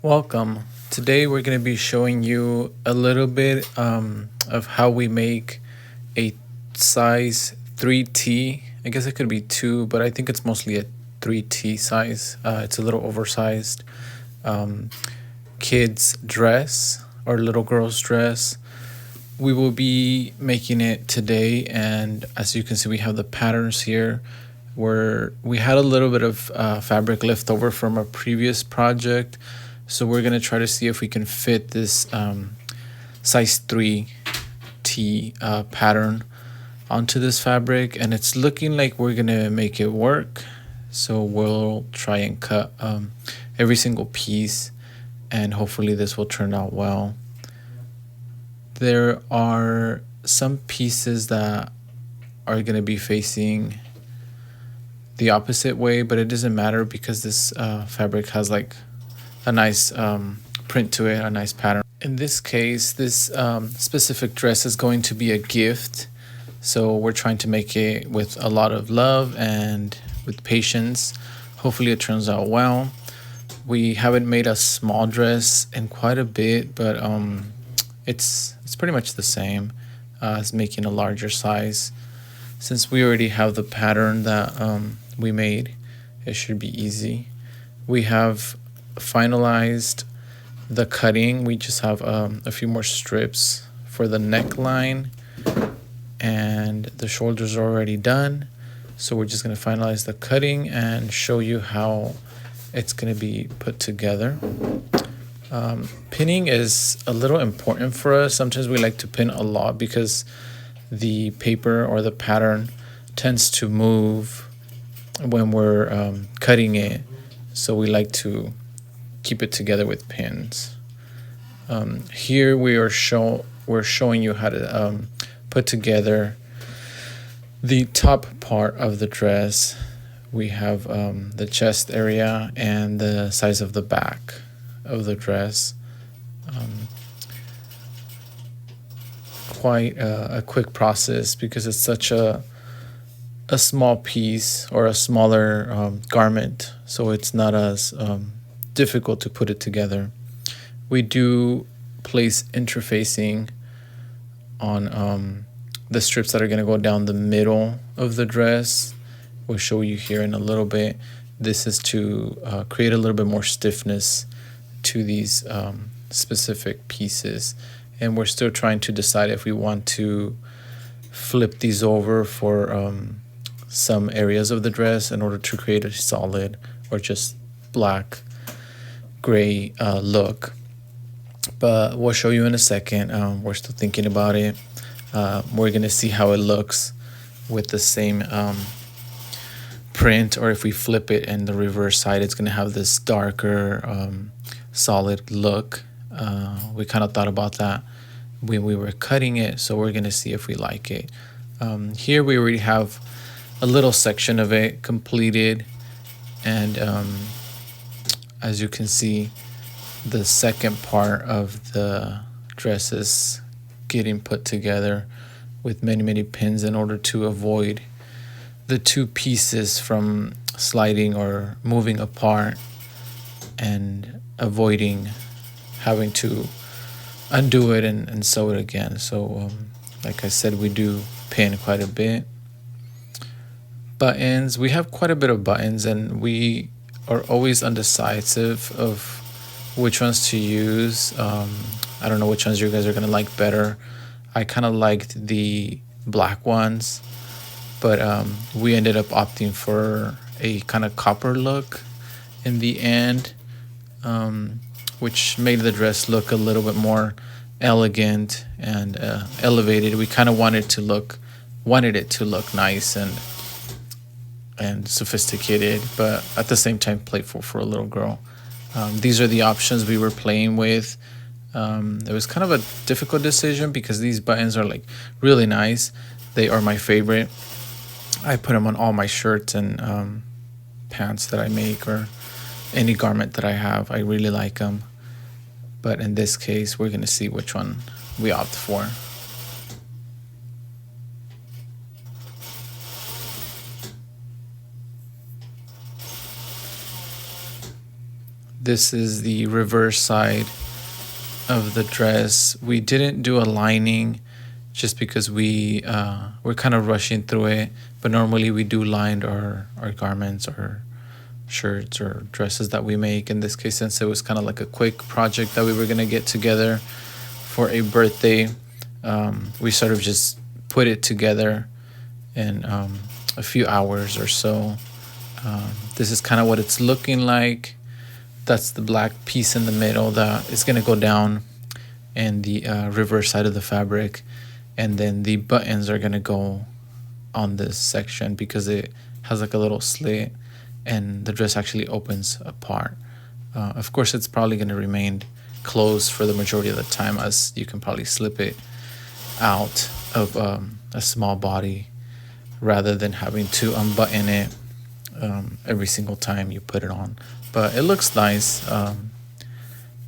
Welcome. Today we're going to be showing you a little bit of how we make a size 3T. I guess it could be 2, but I think it's mostly a 3T size. It's a little oversized um, kid's dress or little girl's dress. We will be making it today, and as you can see, we have the patterns here where we had a little bit of fabric left over from a previous project. So we're going to try to see if we can fit this size 3T pattern onto this fabric, and it's looking like we're going to make it work. So we'll try and cut every single piece, and hopefully this will turn out well. There are some pieces that are going to be facing the opposite way, but it doesn't matter because this fabric has like a nice print to it, a nice pattern. In this case, this specific dress is going to be a gift. So we're trying to make it with a lot of love and with patience. Hopefully it turns out well. We haven't made a small dress in quite a bit, but it's pretty much the same as making a larger size. Since we already have the pattern that we made, it should be easy. We have finalized the cutting. We just have a few more strips for the neckline, and the shoulders are already done. So we're just going to finalize the cutting and show you how it's going to be put together. Pinning is a little important for us. Sometimes we like to pin a lot because the paper or the pattern tends to move when we're cutting it. So we like to keep it together with pins. Here we're showing you how to put together the top part of the dress. We have the chest area and the size of the back of the dress. Quite a quick process because it's such a small piece or a smaller garment, so it's not as difficult to put it together. We do place interfacing on the strips that are going to go down the middle of the dress. We'll show you here in a little bit. This is to create a little bit more stiffness to these specific pieces, and we're still trying to decide if we want to flip these over for some areas of the dress in order to create a solid or just black gray look. But we'll show you in a second. We're still thinking about it. We're gonna see how it looks with the same print, or if we flip it and the reverse side, it's gonna have this darker solid look. We kind of thought about that when we were cutting it, so we're gonna see if we like it. Here we already have a little section of it completed, and as you can see, the second part of the dress is getting put together with many pins in order to avoid the two pieces from sliding or moving apart and avoiding having to undo it and sew it again. So like I said, we do pin quite a bit. Buttons, we have quite a bit of buttons, and we are always undecisive of which ones to use. I don't know which ones you guys are gonna like better. I kind of liked the black ones, but we ended up opting for a kind of copper look in the end, which made the dress look a little bit more elegant and elevated. We kind of wanted it to look nice and sophisticated, but at the same time playful for a little girl. These are the options we were playing with. It was kind of a difficult decision because these buttons are like really nice. They are my favorite. I put them on all my shirts and pants that I make, or any garment that I have. I really like them. But in this case, we're going to see which one we opt for. This is the reverse side of the dress. We didn't do a lining just because we're kind of rushing through it, but normally we do line our garments or shirts or dresses that we make. In this case, since it was kind of like a quick project that we were gonna get together for a birthday, we sort of just put it together in a few hours or so. This is kind of what it's looking like. That's the black piece in the middle that is gonna go down and the reverse side of the fabric, and then the buttons are gonna go on this section because it has like a little slit and the dress actually opens apart. Of course, it's probably gonna remain closed for the majority of the time, as you can probably slip it out of a small body rather than having to unbutton it every single time you put it on. But it looks nice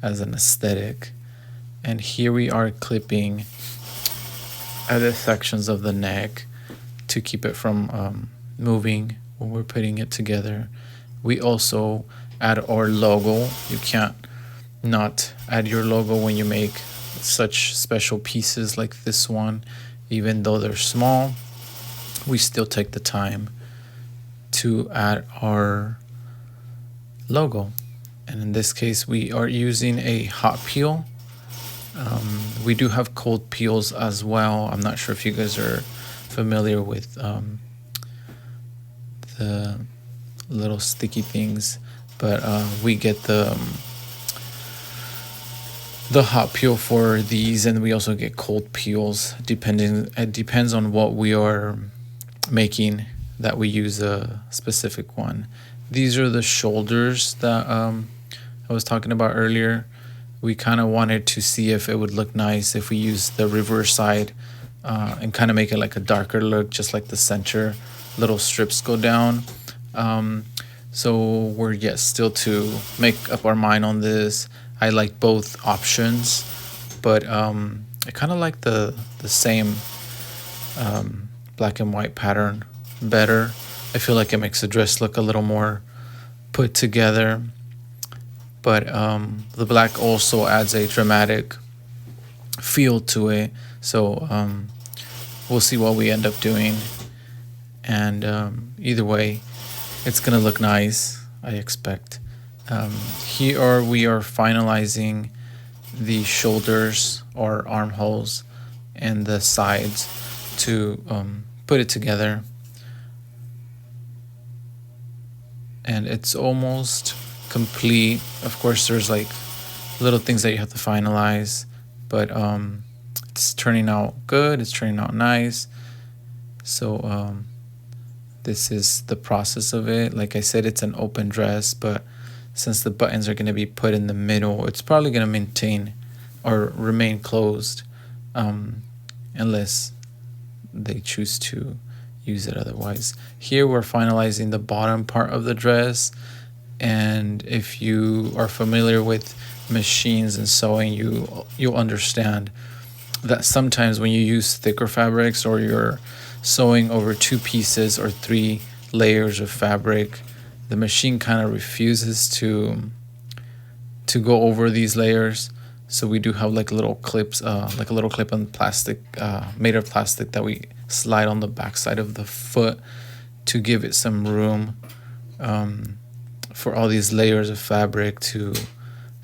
as an aesthetic. And here we are clipping other sections of the neck to keep it from moving when we're putting it together. We also add our logo. You can't not add your logo when you make such special pieces like this one. Even though they're small, we still take the time to add our logo. And in this case, we are using a hot peel. We do have cold peels as well. I'm not sure if you guys are familiar with the little sticky things, but we get the hot peel for these, and we also get cold peels depending. It depends on what we are making that we use a specific one. These are the shoulders that I was talking about earlier. We kind of wanted to see if it would look nice if we use the reverse side and kind of make it like a darker look, just like the center little strips go down. So we're yet still to make up our mind on this. I like both options, but I kind of like the same black and white pattern better. I feel like it makes the dress look a little more put together. But the black also adds a dramatic feel to it. So we'll see what we end up doing. And either way, it's going to look nice, I expect. Here we are finalizing the shoulders or armholes and the sides to put it together. And it's almost complete. Of course, there's like little things that you have to finalize, but it's turning out good. It's turning out nice. So this is the process of it. Like I said, it's an open dress, but since the buttons are going to be put in the middle, it's probably going to maintain or remain closed unless they choose to use it otherwise. Here we're finalizing the bottom part of the dress, and if you are familiar with machines and sewing, you'll understand that sometimes when you use thicker fabrics or you're sewing over 2 pieces or 3 layers of fabric, the machine kind of refuses to go over these layers. So we do have like little clips, like a little clip on plastic, made of plastic, that we slide on the back side of the foot to give it some room for all these layers of fabric to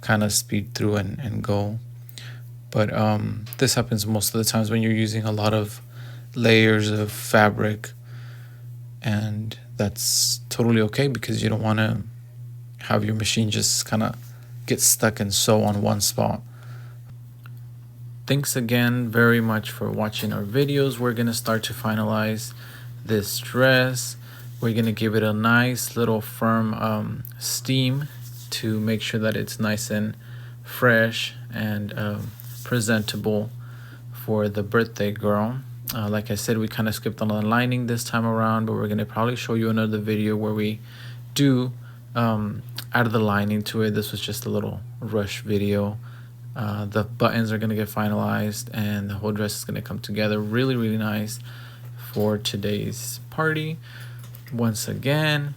kind of speed through and go. But this happens most of the times when you're using a lot of layers of fabric, and that's totally okay because you don't want to have your machine just kind of get stuck and sew on one spot. Thanks again very much for watching our videos. We're going to start to finalize this dress. We're going to give it a nice little firm steam to make sure that it's nice and fresh and presentable for the birthday girl. Like I said, we kind of skipped on the lining this time around, but we're going to probably show you another video where we do add the lining to it. This was just a little rush video. The buttons are going to get finalized and the whole dress is going to come together really, really nice for today's party. Once again,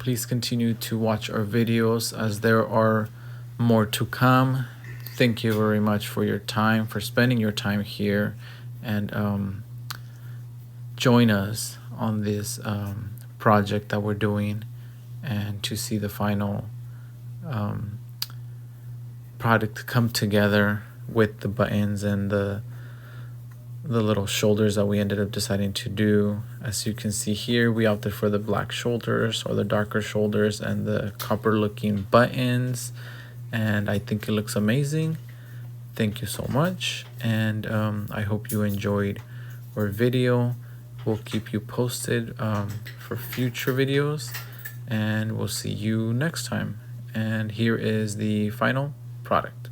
Please continue to watch our videos as there are more to come. Thank you very much for your time, for spending your time here, and join us on this project that we're doing, and to see the final product come together with the buttons and the little shoulders that we ended up deciding to do. As you can see here, we opted for the black shoulders, or the darker shoulders, and the copper looking buttons, and I think it looks amazing. Thank you so much, and I hope you enjoyed our video. We'll keep you posted for future videos, and we'll see you next time. And here is the final product.